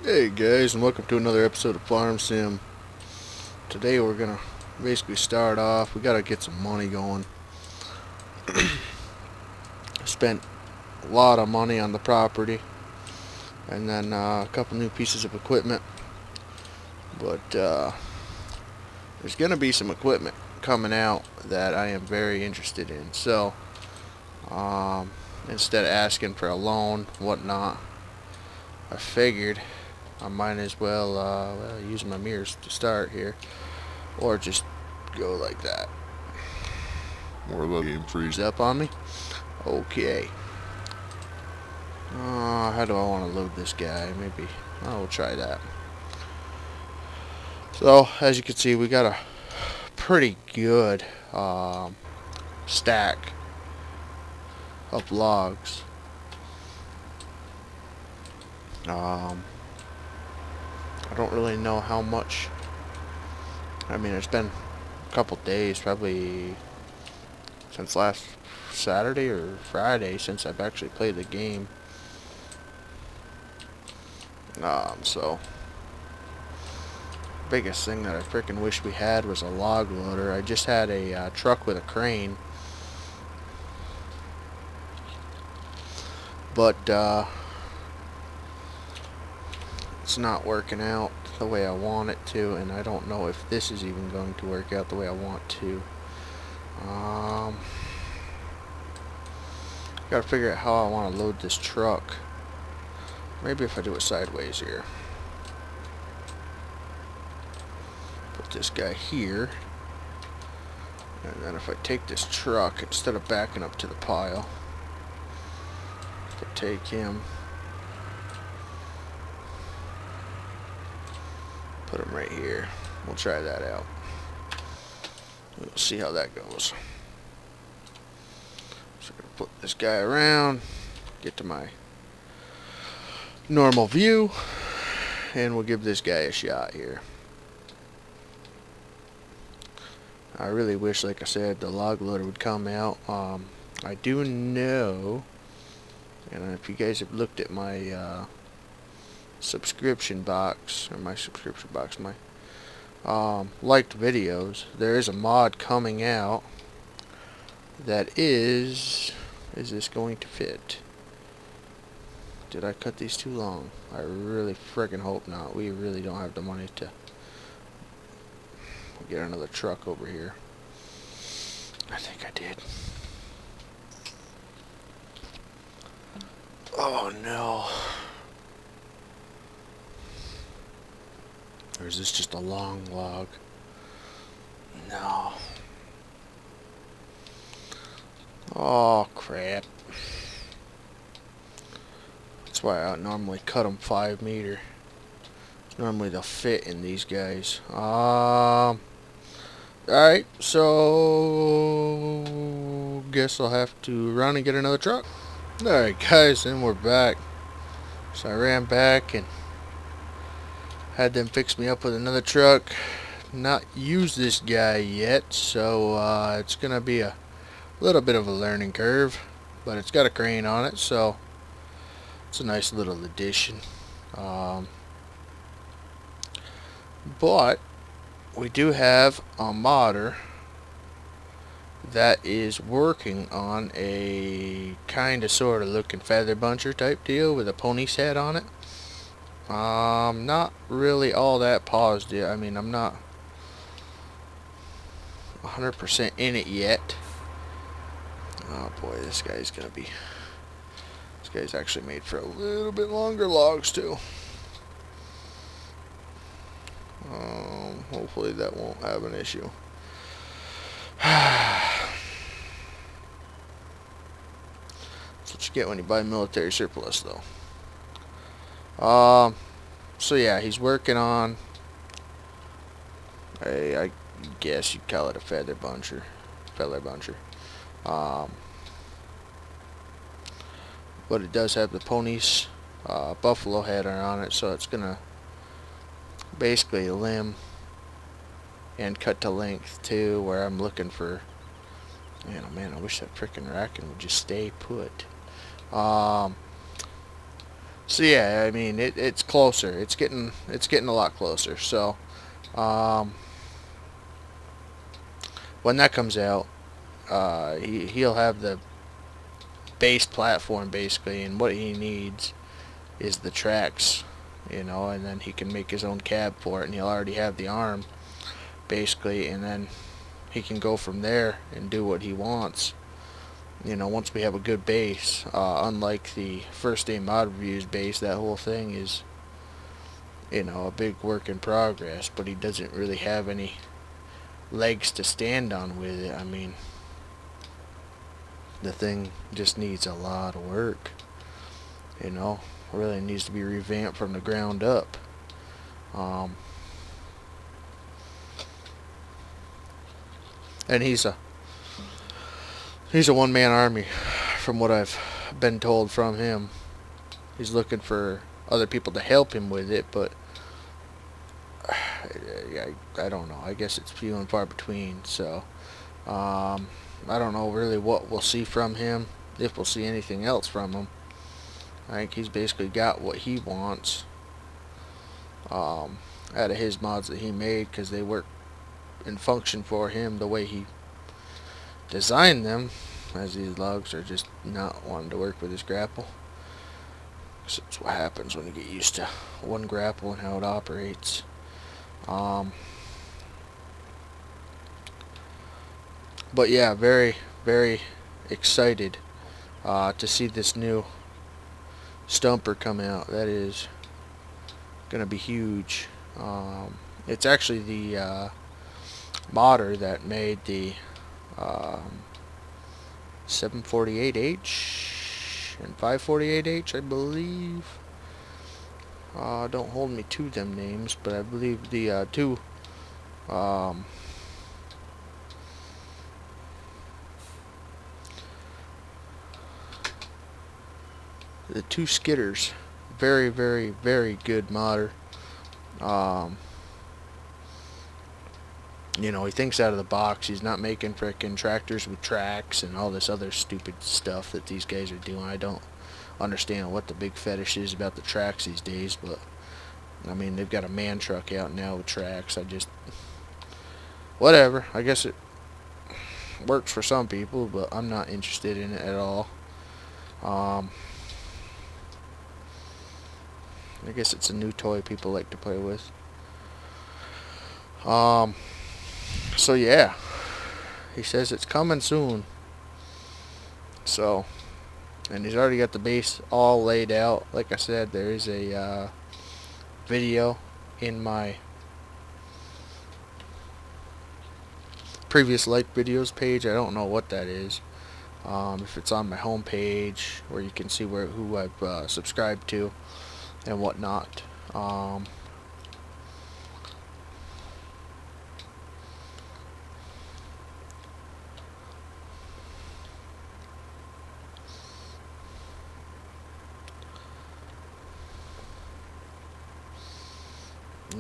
Hey guys, and welcome to another episode of Farm Sim. Today we're gonna basically start off. We gotta get some money going. Spent a lot of money on the property, and then a couple new pieces of equipment. But there's gonna be some equipment coming out that I am very interested in. So instead of asking for a loan, whatnot, I figured I might as well use my mirrors to start here, or just go like that. Or the game freeze. Up on me? Okay. How do I want to load this guy? Maybe we'll try that. So, as you can see, we got a pretty good stack of logs. I don't really know how much. I mean, it's been a couple days, probably since last Saturday or Friday, since I've actually played the game. So biggest thing that I freaking wish we had was a log loader. I just had a truck with a crane, but it's not working out the way I want it to, and I don't know if this is even going to work out the way I want to. Gotta figure out how I want to load this truck. Maybe if I do it sideways here. Put this guy here. And then if I take this truck, instead of backing up to the pile, if I take him, put him right here. We'll try that out. We'll see how that goes. So I'm going to put this guy around, get to my normal view, and we'll give this guy a shot here. I really wish, like I said, the log loader would come out. I do know, and if you guys have looked at my subscription box, my liked videos, there is a mod coming out that is this going to fit? Did I cut these too long? I really friggin' hope not. We really don't have the money to get another truck over here. I think I did. Oh no. Or is this just a long log? No. Oh crap. That's why I normally cut them 5 meter. Normally they'll fit in these guys. Alright, so guess I'll have to run and get another truck. Alright guys, and we're back. So I ran back and had them fix me up with another truck. Not used this guy yet, so it's gonna be a little bit of a learning curve, but it's got a crane on it, so it's a nice little addition. But we do have a modder that is working on a kind of sort of looking feather buncher type deal with a pony's head on it. Not really all that positive. I mean, I'm not 100% in it yet. Oh boy, this guy's actually made for a little bit longer logs too. Hopefully that won't have an issue. That's what you get when you buy military surplus, though. So yeah, he's working on I guess you'd call it a feather buncher. But it does have the pony's buffalo head on it, so it's gonna basically limb and cut to length too, where I'm looking for, man, oh man, I wish that frickin' racking would just stay put. So yeah, I mean it's closer. It's getting a lot closer. So when that comes out, he'll have the base platform basically, and what he needs is the tracks, you know, and then he can make his own cab for it, and he'll already have the arm basically, and then he can go from there and do what he wants, you know, once we have a good base. Unlike the First Day Mod Reviews base, that whole thing is, you know, a big work in progress, but he doesn't really have any legs to stand on with it. I mean, the thing just needs a lot of work, you know, really needs to be revamped from the ground up. And he's a one-man army from what I've been told from him. He's looking for other people to help him with it, but I don't know. I guess it's few and far between. So I don't know really what we'll see from him, if we'll see anything else from him. I think he's basically got what he wants out of his mods that he made, because they work and function for him the way he designed them, as these logs are just not wanting to work with his grapple. So that's what happens when you get used to one grapple and how it operates. But yeah, very, very excited to see this new stumper come out. That is gonna be huge. It's actually the modder that made the 748H and 548H, I believe. Don't hold me to them names, but I believe the two skidders, very, very, very good modder. You know, he thinks out of the box. He's not making frickin' tractors with tracks and all this other stupid stuff that these guys are doing. I don't understand what the big fetish is about the tracks these days, but I mean, they've got a man truck out now with tracks. Whatever. I guess it works for some people, but I'm not interested in it at all. I guess it's a new toy people like to play with. So yeah, he says it's coming soon. So, and he's already got the base all laid out. Like I said, there is a video in my previous like videos page. I don't know what that is. If it's on my home page, where you can see who I've subscribed to and whatnot.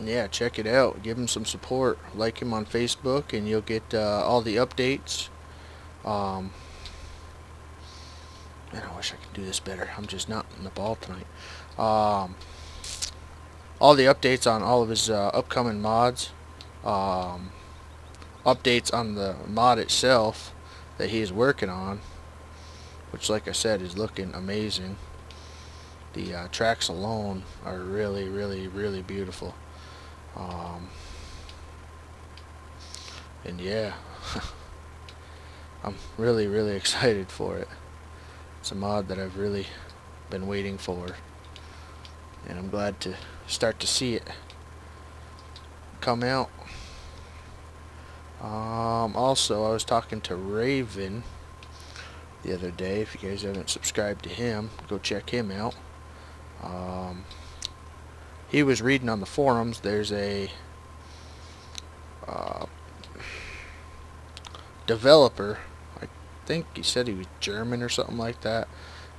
Yeah, check it out. Give him some support. Like him on Facebook, and you'll get all the updates. Man, I wish I could do this better. I'm just not in the ball tonight. All the updates on all of his upcoming mods. Updates on the mod itself that he is working on, which, like I said, is looking amazing. The tracks alone are really, really, really beautiful. And yeah, I'm really, really excited for it. It's a mod that I've really been waiting for, and I'm glad to start to see it come out. Also, I was talking to Raven the other day. If you guys haven't subscribed to him, go check him out. He was reading on the forums. There's a developer, I think he said he was German or something like that,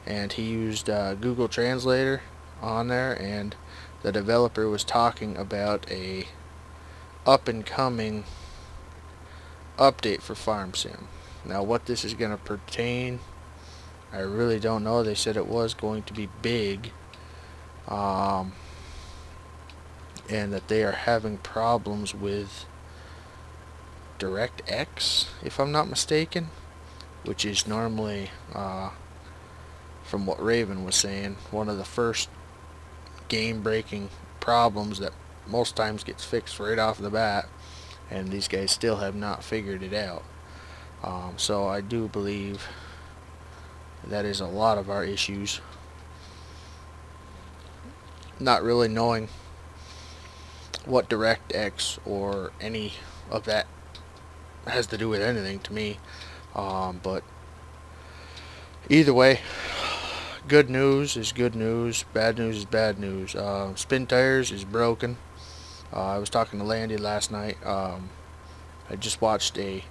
and he used Google Translator on there, and the developer was talking about a up and coming update for Farm Sim. Now, what this is going to pertain, I really don't know. They said it was going to be big, and that they are having problems with DirectX, if I'm not mistaken, which is normally, from what Raven was saying, one of the first game-breaking problems that most times gets fixed right off the bat, and these guys still have not figured it out. So I do believe that is a lot of our issues. Not really knowing what DirectX or any of that has to do with anything to me, but either way, good news is good news, bad news is bad news. Spin Tires is broken. I was talking to Landy last night. I just watched a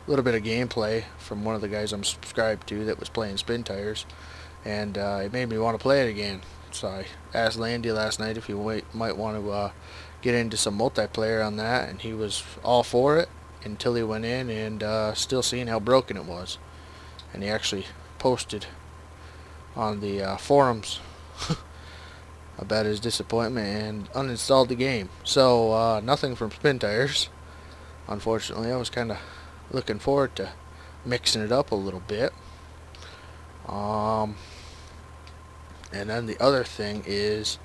little bit of gameplay from one of the guys I'm subscribed to that was playing Spin Tires, and it made me want to play it again. So I asked Landy last night if he might want to get into some multiplayer on that, and he was all for it until he went in and still seeing how broken it was. And he actually posted on the forums about his disappointment and uninstalled the game. So nothing from Spin Tires, unfortunately. I was kind of looking forward to mixing it up a little bit. And then the other thing is,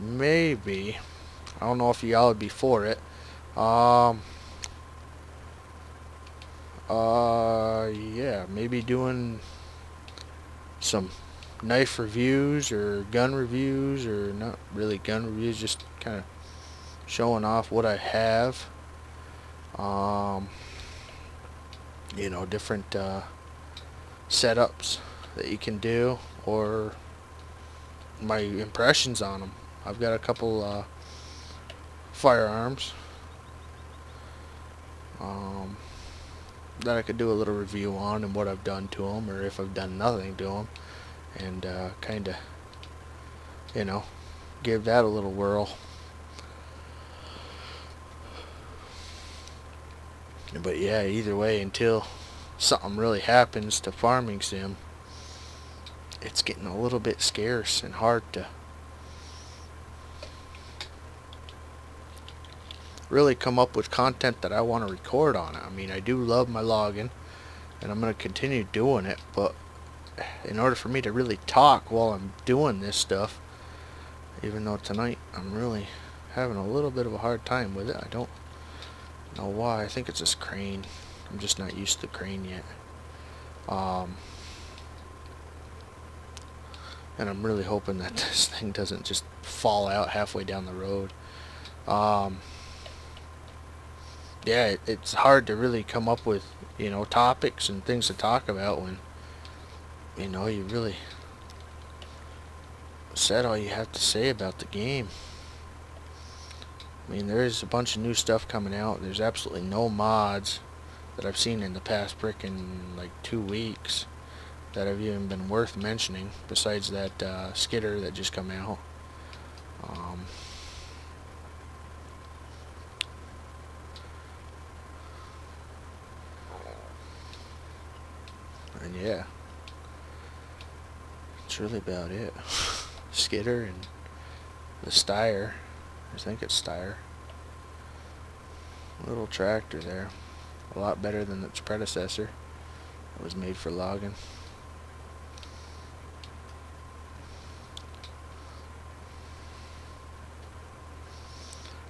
maybe, I don't know if y'all would be for it, yeah, maybe doing some knife reviews or gun reviews, or not really gun reviews, just kind of showing off what I have. You know, different setups that you can do, or my impressions on them. I've got a couple firearms that I could do a little review on, and what I've done to them, or if I've done nothing to them, and kind of, you know, give that a little whirl. But yeah, either way, until something really happens to Farming Sim, it's getting a little bit scarce and hard to really come up with content that I want to record on it. I mean, I do love my logging, and I'm going to continue doing it, but in order for me to really talk while I'm doing this stuff, even though tonight I'm really having a little bit of a hard time with it, I don't know why. I think it's this crane. I'm just not used to the crane yet. And I'm really hoping that this thing doesn't just fall out halfway down the road. Yeah, it's hard to really come up with, you know, topics and things to talk about when, you know, you really said all you have to say about the game. I mean, there is a bunch of new stuff coming out. There's absolutely no mods that I've seen in the past frickin' like 2 weeks that have even been worth mentioning, besides that skidder that just come out. And yeah, that's really about it. Skidder and the Steyr. I think it's Steyr. Little tractor there. A lot better than its predecessor. It was made for logging.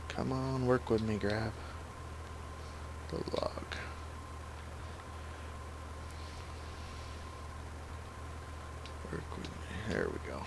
Come on, work with me, Grab. The log. Work with me. There we go.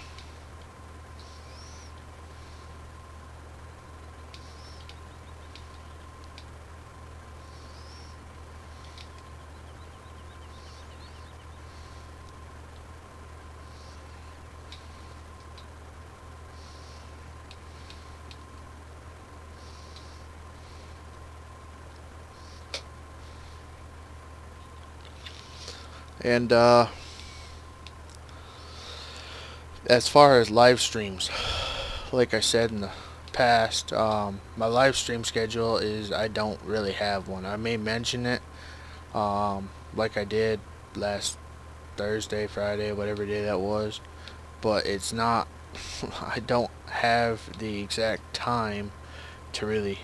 And as far as live streams, like I said in the past, my live stream schedule is, I don't really have one. I may mention it, like I did last Thursday, Friday, whatever day that was. but it's not. I don't have the exact time to really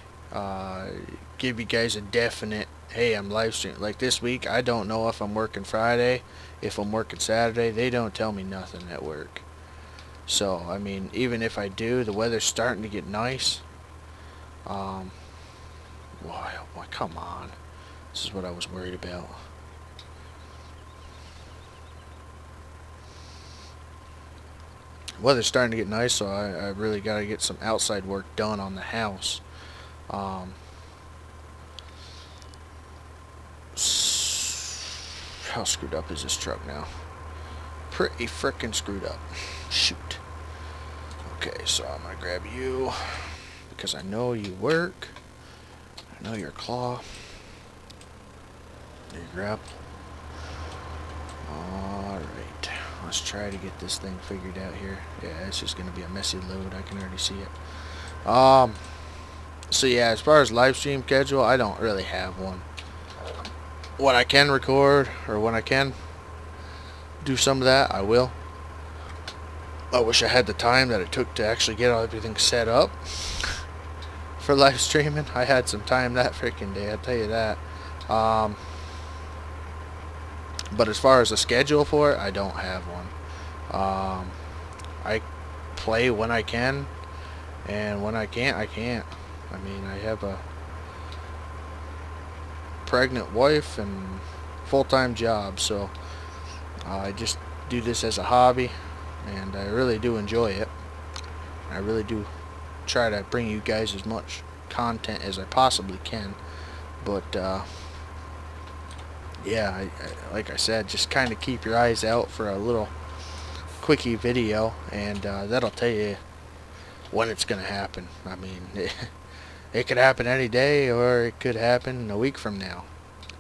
give you guys a definite, hey, I'm live streaming. Like this week, I don't know if I'm working Friday, if I'm working Saturday. They don't tell me nothing at work. So, I mean, even if I do, the weather's starting to get nice. Why, come on. This is what I was worried about. The weather's starting to get nice, so I really got to get some outside work done on the house. How screwed up is this truck now? Pretty frickin' screwed up. Shoot. Okay, so I'm gonna grab you because I know you work. I know your claw. There you grab. Alright. Let's try to get this thing figured out here. Yeah, it's just gonna be a messy load. I can already see it. So yeah, as far as live stream schedule, I don't really have one. When I can record, or when I can do some of that, I will. I wish I had the time that it took to actually get everything set up for live streaming. I had some time that freaking day, I'll tell you that. But as far as a schedule for it, I don't have one. I play when I can, and when I can't, I can't. I mean, I have a pregnant wife and full-time job, so I just do this as a hobby, and I really do enjoy it. I really do try to bring you guys as much content as I possibly can, but yeah, like I said, just kind of keep your eyes out for a little quickie video, and that'll tell you when it's gonna happen. I mean, it could happen any day, or it could happen a week from now.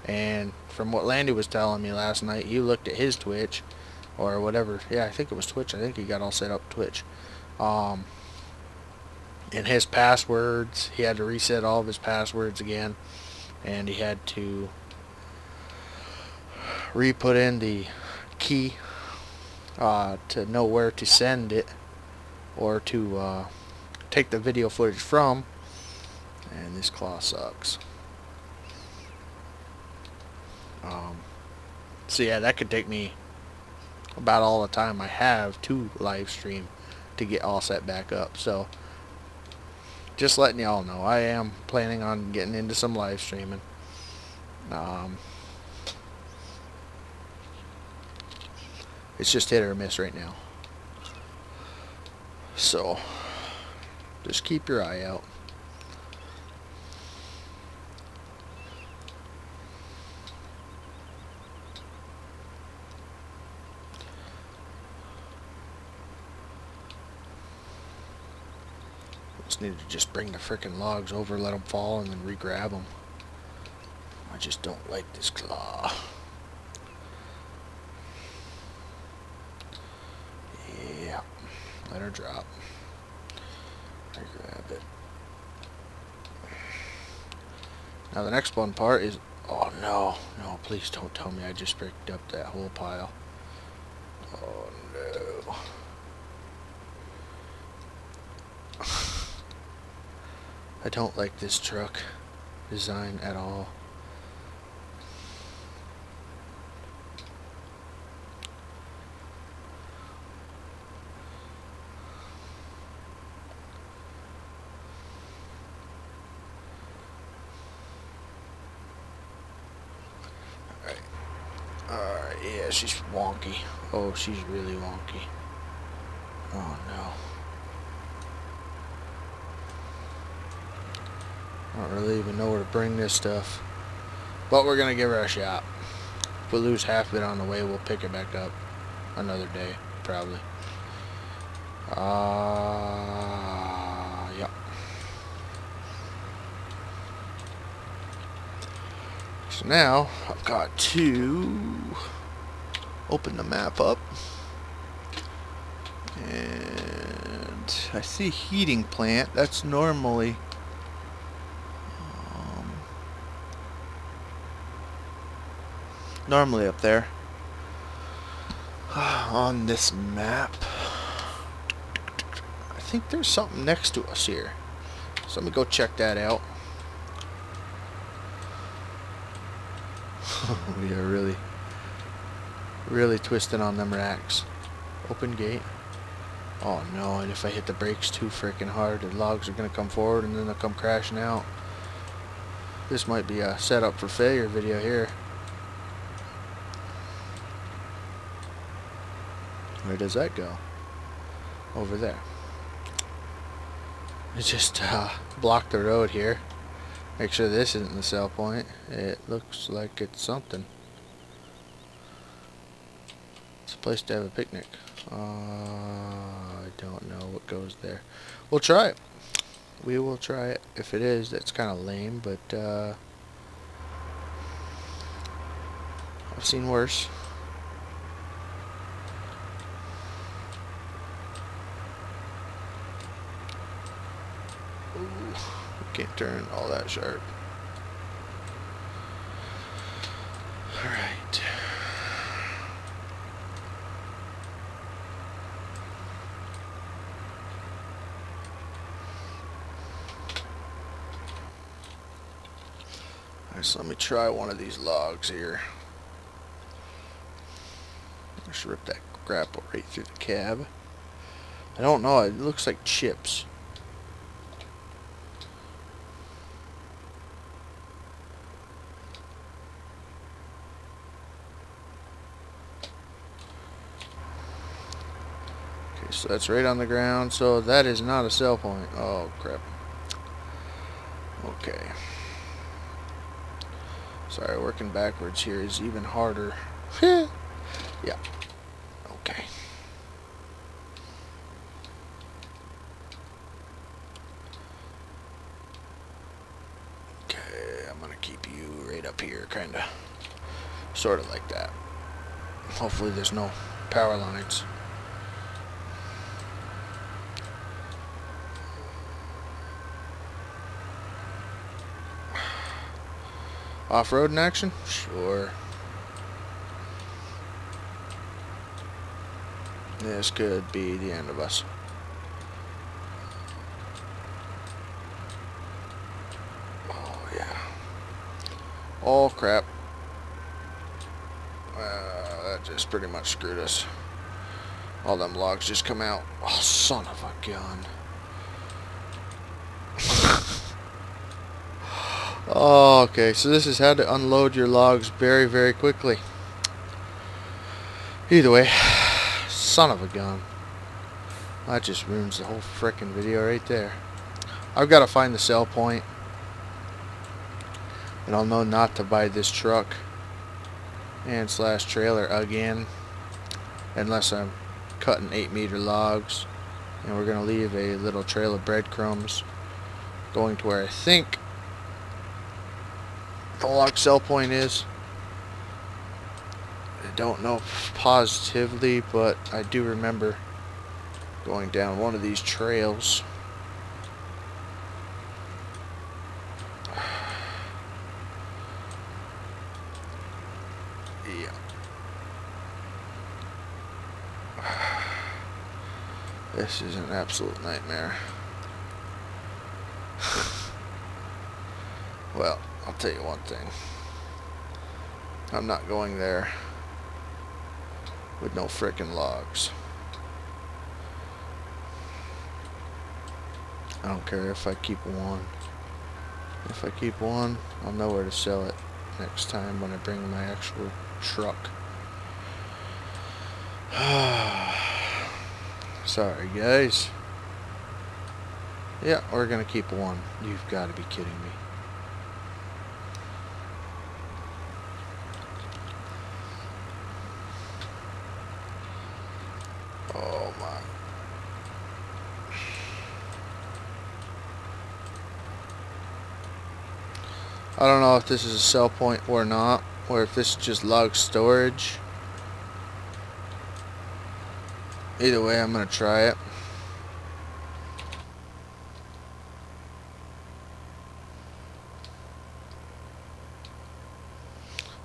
And from what Landy was telling me last night, he looked at his Twitch, or whatever. Yeah, I think it was Twitch. I think he got all set up Twitch. And his passwords, he had to reset all of his passwords again, and he had to re-put in the key to know where to send it, or to take the video footage from. And this claw sucks. So yeah, that could take me about all the time I have to live stream to get all set back up. So just letting y'all know, I am planning on getting into some live streaming. It's just hit or miss right now. So just keep your eye out. Need to just bring the frickin' logs over, let them fall, and then re-grab them. I just don't like this claw. Yeah, let her drop. Re-grab it. Now the next fun part is, oh no, no, please don't tell me I just picked up that whole pile. Oh no. I don't like this truck design at all. Alright, yeah, she's wonky. Oh, she's really wonky. Oh no. I don't really even know where to bring this stuff, but we're gonna give her a shot. If we lose half of it on the way, we'll pick it back up another day, probably. Yeah. So now I've got to open the map up, and I see heating plant. That's normally up there on this map. think there's something next to us here. So let me go check that out. We are really twisting on them racks. Open gate. Oh no, and if I hit the brakes too freaking hard, the logs are going to come forward and then they'll come crashing out. This might be a setup for failure video here. Where does that go? Over there. It just blocked the road here. Make sure this isn't the sell point. It looks like it's something. It's a place to have a picnic. I don't know what goes there. We'll try it. We will try it. If it is, that's kind of lame, but I've seen worse. Ooh, can't turn all that sharp. Alright. Alright, so let me try one of these logs here. Just rip that grapple right through the cab. I don't know, it looks like chips. Okay, so that's right on the ground, so that is not a sell point. Oh crap. Okay. Sorry, working backwards here is even harder. Yeah. Okay. Okay, I'm gonna keep you right up here, kinda. Sorta like that. Hopefully there's no power lines. Off-road in action? Sure. This could be the end of us. Oh, yeah. Oh, crap. That just pretty much screwed us. All them logs just come out. Oh, son of a gun. Oh, okay, so this is how to unload your logs very, very quickly. Either way, son of a gun. That just ruins the whole frickin' video right there. I've got to find the sell point, and I'll know not to buy this truck and slash trailer again unless I'm cutting 8-meter logs, and we're gonna leave a little trail of breadcrumbs going to where I think the log sell point is. I don't know positively, but I do remember going down one of these trails. Yeah. This is an absolute nightmare. Well, I'll tell you one thing. I'm not going there with no frickin' logs. I don't care if I keep one. If I keep one, I'll know where to sell it next time when I bring my actual truck. Sorry, guys. Yeah, we're gonna keep one. You've got to be kidding me. Oh my. I don't know if this is a sell point or not, or if this is just log storage. Either way, I'm gonna try it.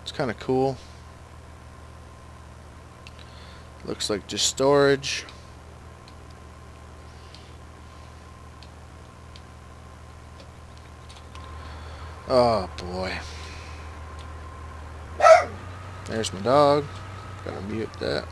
It's kind of cool. Looks like just storage. Oh boy. There's my dog. Gotta mute that.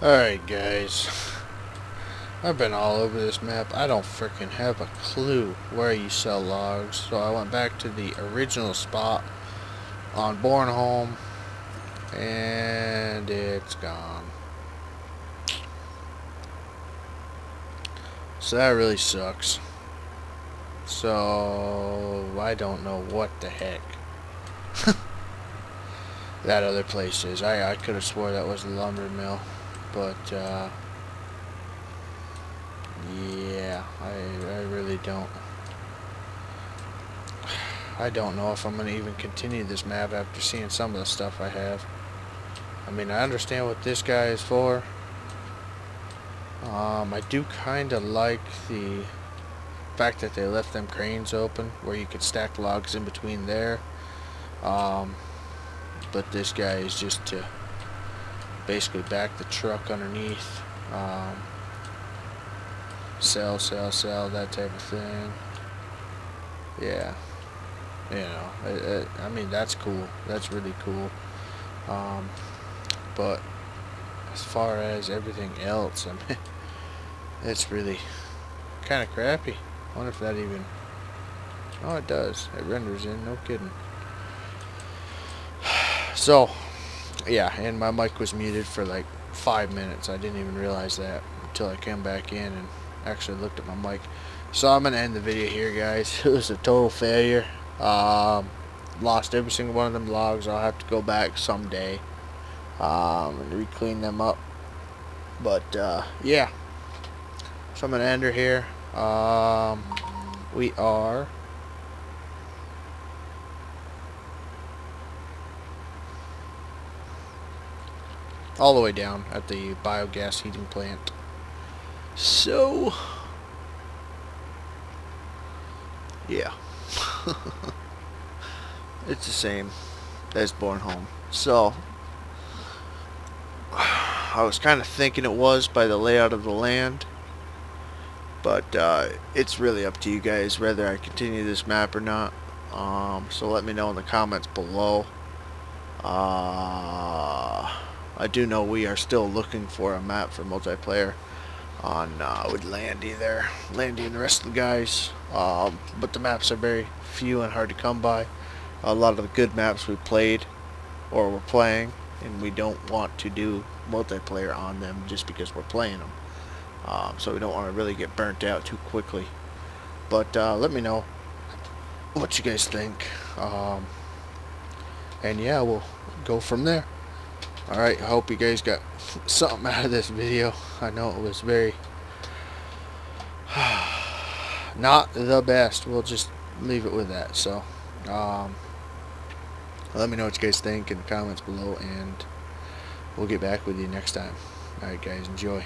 Alright guys, I've been all over this map. I don't freaking have a clue where you sell logs, so I went back to the original spot on Bornholm and it's gone. So that really sucks. So I don't know what the heck that other place is. I could have swore that was the lumber mill. But, yeah, I really don't. I don't know if I'm going to even continue this map after seeing some of the stuff I have. I mean, I understand what this guy is for. I do kind of like the fact that they left them cranes open where you could stack logs in between there. But this guy is just to basically back the truck underneath, sell, that type of thing. Yeah, you know, I mean, that's cool. That's really cool. But as far as everything else, I mean, it's really kind of crappy. I wonder if that even... Oh, it does. It renders in, no kidding. So, yeah, and my mic was muted for like 5 minutes. I didn't even realize that. until I came back in and actually looked at my mic. So I'm going to end the video here, guys. It was a total failure. Lost every single one of them logs. I'll have to go back someday and re-clean them up. But yeah, so I'm going to end her here. We are all the way down at the biogas heating plant. So yeah. It's the same as Bornholm. So I was kind of thinking it was by the layout of the land, but it's really up to you guys whether I continue this map or not. So let me know in the comments below. I do know we are still looking for a map for multiplayer on with Landy there, Landy and the rest of the guys. But the maps are very few and hard to come by. A lot of the good maps we played or we're playing, and we don't want to do multiplayer on them just because we're playing them. So we don't want to really get burnt out too quickly. But let me know what you guys think. And yeah, we'll go from there. Alright, I hope you guys got something out of this video. I know it was very not the best. We'll just leave it with that. So let me know what you guys think in the comments below, and we'll get back with you next time. Alright guys, enjoy.